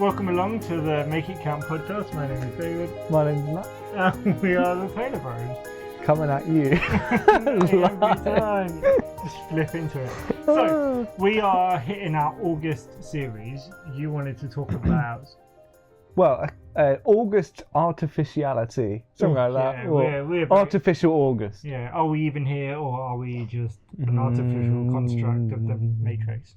welcome along to the Make It Count podcast. My name is David. My name's Matt. We are the Taylor Bros. Coming at you. Every time. Just flip into it. So, we are hitting our August series. You wanted to talk about... Well, August artificiality. Something like that. Yeah, we're artificial August. Yeah, are we even here or are we just an artificial construct of the Matrix?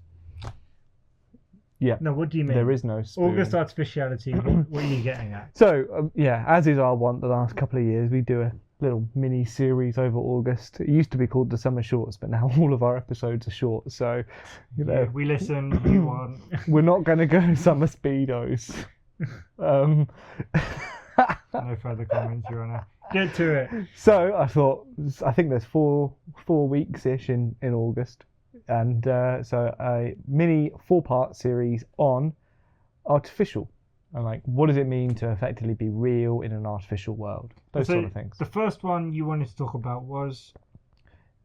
Yeah. No, what do you mean? There is no spoon. August artificiality, what are you getting at? So, as is our want the last couple of years, we do a little mini series over August. It used to be called the Summer Shorts, but now all of our episodes are short. So, Yeah, we listen, we want. We're not going to go summer speedos. No further comments, Your Honour. Get to it. So, I think there's four weeks-ish in August. And so a mini 4-part series on artificial and like what does it mean to effectively be real in an artificial world, those sort of things. The first one you wanted to talk about was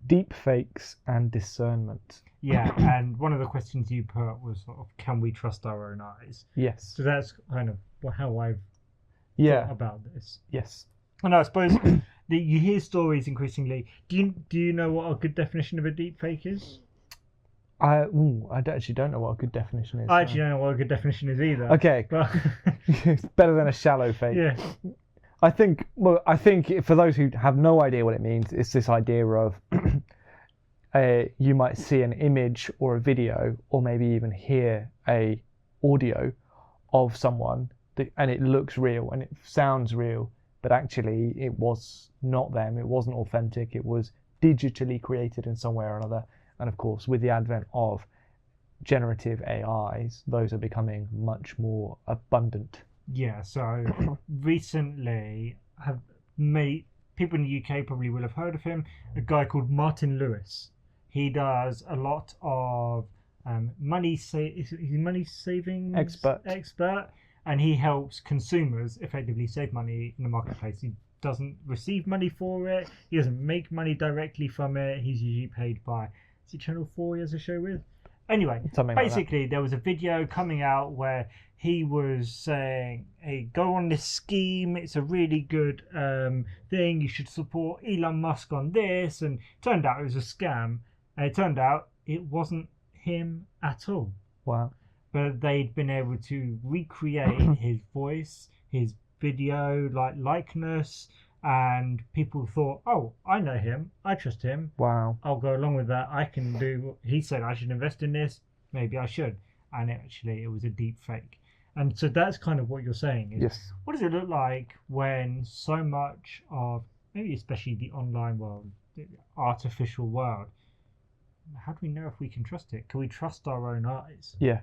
deepfakes and discernment. Yeah, and one of the questions you put was sort of, can we trust our own eyes? Yes. So that's kind of how I've thought about this. Yes. And I suppose you hear stories increasingly. Do you know what a good definition of a deepfake is? I actually don't know what a good definition is. I actually don't know what a good definition is either. Okay. But... It's better than a shallow fake. Yeah. I think for those who have no idea what it means, it's this idea of you might see an image or a video or maybe even hear a audio of someone and it looks real and it sounds real, but actually it was not them. It wasn't authentic. It was digitally created in some way or another. And of course, with the advent of generative AIs, those are becoming much more abundant. Yeah, so recently people in the UK probably will have heard of him, a guy called Martin Lewis. He does a lot of money saving expert, and he helps consumers effectively save money in the marketplace. He doesn't receive money for it. He doesn't make money directly from it. He's usually paid by... Is it Channel 4 he has a show with? Anyway, basically there was a video coming out where he was saying, hey, go on this scheme, it's a really good thing, you should support Elon Musk on this, and it turned out it was a scam, and it turned out it wasn't him at all. Wow. But they'd been able to recreate his voice, his video likeness, and people thought, oh, I know him, I trust him. Wow. I'll go along with that. I can do... He said I should invest in this. Maybe I should. And it was a deep fake. And so that's kind of what you're saying. Is, yes. What does it look like when so much of, maybe especially the online world, the artificial world, how do we know if we can trust it? Can we trust our own eyes? Yeah.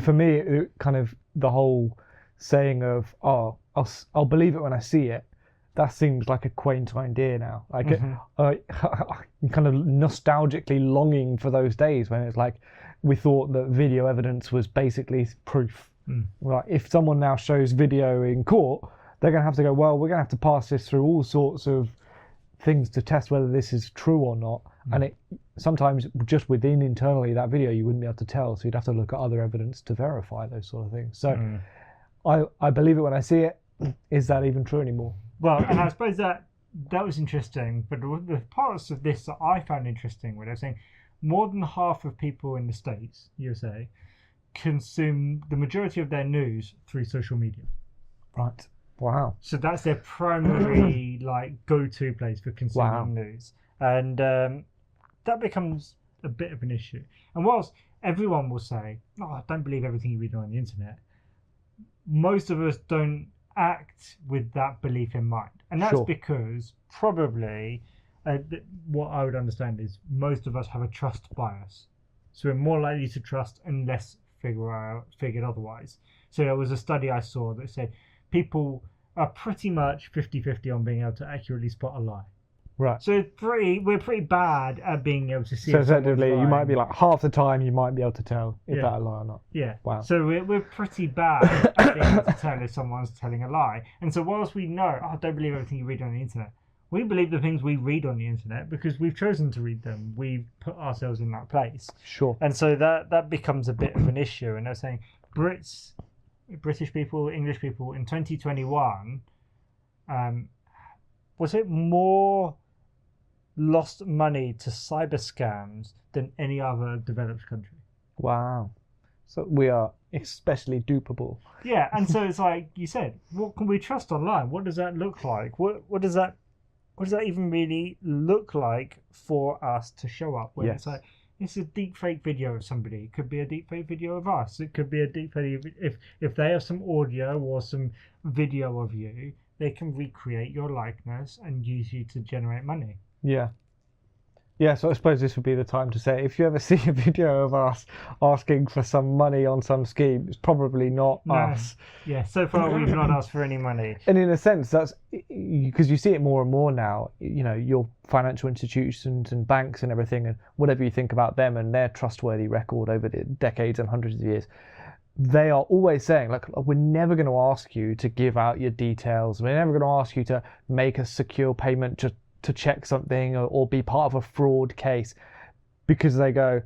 For me, it kind of the whole saying of, oh, I'll believe it when I see it. That seems like a quaint idea now. Like I'm kind of nostalgically longing for those days when it's like we thought that video evidence was basically proof. Like if someone now shows video in court, they're going to have to go, well, we're going to have to pass this through all sorts of things to test whether this is true or not. And it sometimes just within internally that video you wouldn't be able to tell, so you'd have to look at other evidence to verify those sort of things. So I believe it when I see it. Is that even true anymore? Well, and I suppose that was interesting, but the parts of this that I found interesting were they're saying more than half of people in the States, USA, consume the majority of their news through social media. Right. Wow. So that's their primary go-to place for consuming news. And that becomes a bit of an issue. And whilst everyone will say, oh, don't believe everything you read on the internet, most of us don't act with that belief in mind, and that's because probably what I would understand is most of us have a trust bias, so we're more likely to trust unless figured otherwise. So there was a study I saw that said people are pretty much 50-50 on being able to accurately spot a lie. Right. So we're pretty bad at being able to see. So effectively, you might be like half the time you might be able to tell if that's a lie or not. Yeah. Wow. So we're pretty bad at being able to tell if someone's telling a lie. And so whilst we know, don't believe everything you read on the internet, we believe the things we read on the internet because we've chosen to read them. We've put ourselves in that place. Sure. And so that becomes a bit of an issue. And they're saying Brits British people, English people in 2021, was it more lost money to cyber scams than any other developed country? Wow. So we are especially dupeable. Yeah, and so it's like you said, what can we trust online? What does that look like? What does that even really look like for us to show up when it's like it's a deep fake video of somebody? It could be a deep fake video of us. It could be a deep fake if they have some audio or some video of you, they can recreate your likeness and use you to generate money. Yeah, so I suppose this would be the time to say, if you ever see a video of us asking for some money on some scheme, it's probably not us. Yeah, so far we've not asked for any money. And in a sense, that's because you see it more and more now, you know, your financial institutions and banks and everything, and whatever you think about them and their trustworthy record over the decades and hundreds of years, they are always saying, like, we're never going to ask you to give out your details. We're never going to ask you to make a secure payment to check something or be part of a fraud case, because they go,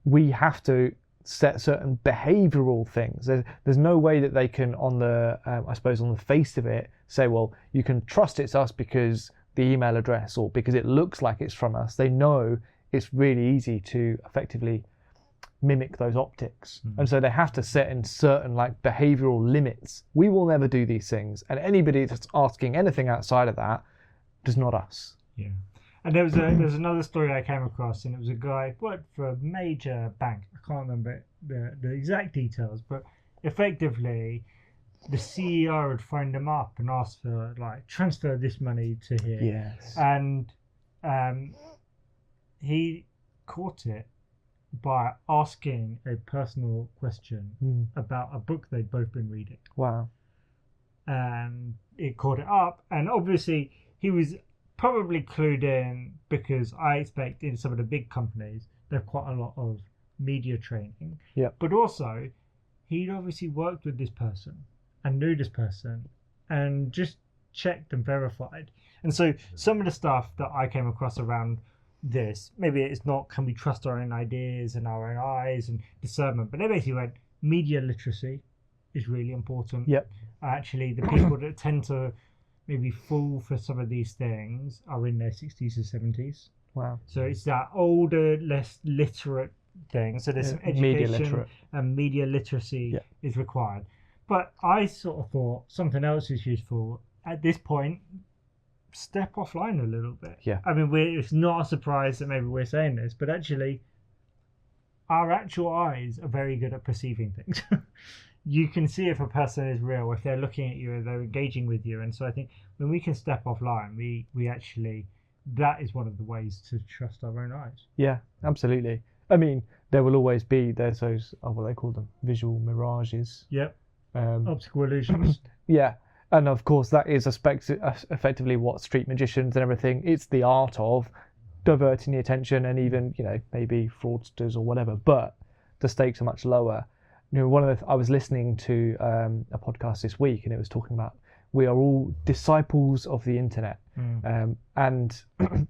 we have to set certain behavioral things. There's no way that they can, on the I suppose on the face of it, say, well, you can trust it's us because the email address or because it looks like it's from us. They know it's really easy to effectively mimic those optics, and so they have to set in certain like behavioral limits. We will never do these things, and anybody that's asking anything outside of that is not us. Yeah. And there was another story I came across, and it was a guy who worked for a major bank. I can't remember the exact details, but effectively the CEO had phoned him up and asked for, like, transfer this money to here. Yes. And he caught it by asking a personal question about a book they'd both been reading. Wow. And it caught it up, and obviously he was probably clued in, because I expect in some of the big companies they have quite a lot of media training. Yeah. But also he'd obviously worked with this person and knew this person and just checked and verified. And so some of the stuff that I came across around this, maybe it's not can we trust our own ideas and our own eyes and discernment, but they basically went, media literacy is really important. Yep. Actually, the people that tend to maybe fall for some of these things are in their 60s or 70s. Wow. So it's that older, less literate thing. So there's some education and media literacy is required. But I sort of thought something else is useful. At this point, step offline a little bit. Yeah. I mean, it's not a surprise that maybe we're saying this, but actually our actual eyes are very good at perceiving things. You can see if a person is real, if they're looking at you, or they're engaging with you. And so I think when we can step offline, we actually, that is one of the ways to trust our own eyes. Yeah, absolutely. I mean, there will always be, there's those, what they call them, visual mirages. Yep. Optical illusions. Yeah. And of course, that is effectively what street magicians and everything, it's the art of diverting the attention, and even, you know, maybe fraudsters or whatever, but the stakes are much lower. You know, I was listening to a podcast this week, and it was talking about we are all disciples of the internet. And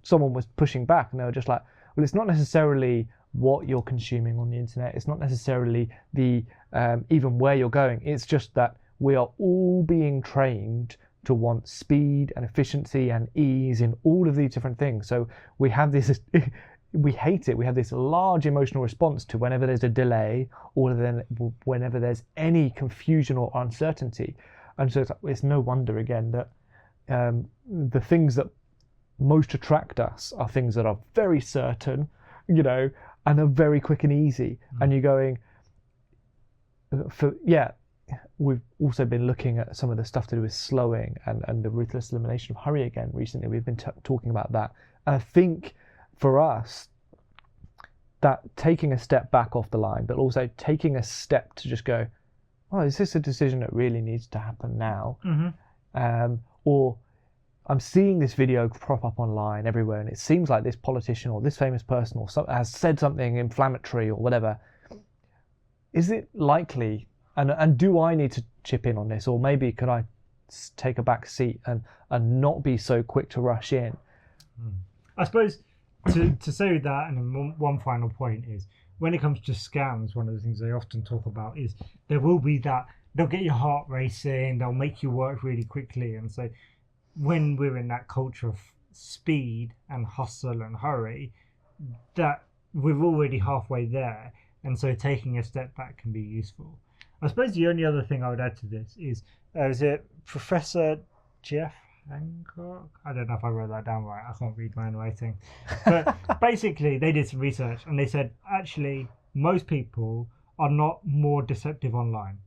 someone was pushing back, and they were just like, well, it's not necessarily what you're consuming on the internet. It's not necessarily the even where you're going. It's just that we are all being trained to want speed and efficiency and ease in all of these different things. So we have this, we hate it. We have this large emotional response to whenever there's a delay, or then whenever there's any confusion or uncertainty. And so it's no wonder again that the things that most attract us are things that are very certain, you know, and are very quick and easy. And you're going, we've also been looking at some of the stuff to do with slowing and the ruthless elimination of hurry again recently. We've been talking about that. And I think for us, that taking a step back off the line, but also taking a step to just go, oh, is this a decision that really needs to happen now? Or I'm seeing this video crop up online everywhere, and it seems like this politician or this famous person or has said something inflammatory or whatever. Is it likely, and do I need to chip in on this, or maybe could I take a back seat and not be so quick to rush in? I suppose to say that, and then one final point is, when it comes to scams, one of the things they often talk about is there will be that they'll get your heart racing, they'll make you work really quickly. And so when we're in that culture of speed and hustle and hurry, that we're already halfway there. And so taking a step back can be useful. I suppose the only other thing I would add to this is it Professor Jeff Hancock? I don't know if I wrote that down right. I can't read my own writing. But basically, they did some research and they said, actually, most people are not more deceptive online.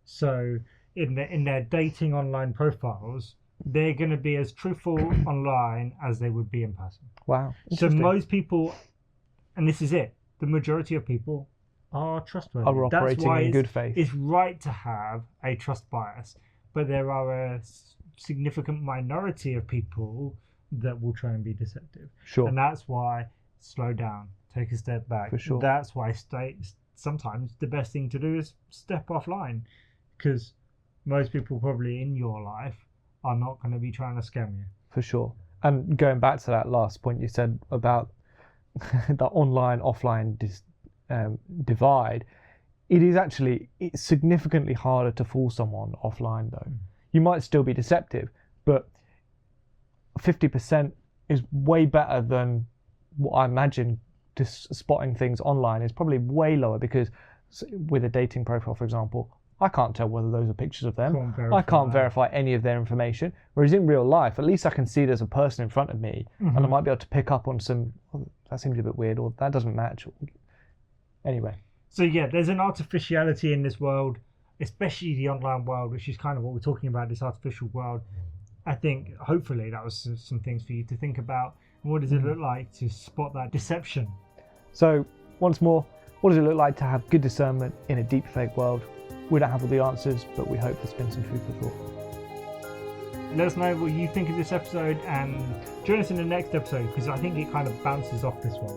So in their dating online profiles, they're going to be as truthful online as they would be in person. Wow. So most people, and this is it, the majority of people are trustworthy. Are operating in good faith. It's right to have a trust bias, but there are a significant minority of people that will try and be deceptive. Sure. And that's why slow down, take a step back. For sure. That's why sometimes the best thing to do is step offline, because most people probably in your life are not going to be trying to scam you. For sure. And going back to that last point you said about the online offline divide, it's significantly harder to fool someone offline though. You might still be deceptive, but 50% is way better than what I imagine. Just spotting things online is probably way lower, because with a dating profile, for example, I can't tell whether those are pictures of them. I can't verify any of their information. Whereas in real life, at least I can see there's a person in front of me, and I might be able to pick up on some, oh, that seems a bit weird, or that doesn't match. Anyway. So yeah, there's an artificiality in this world, especially the online world, which is kind of what we're talking about, this artificial world. I think hopefully that was some things for you to think about. And what does it look like to spot that deception? So once more, what does it look like to have good discernment in a deepfake world? We don't have all the answers, but we hope there's been some food for thought. Let us know what you think of this episode and join us in the next episode, because I think it kind of bounces off this one.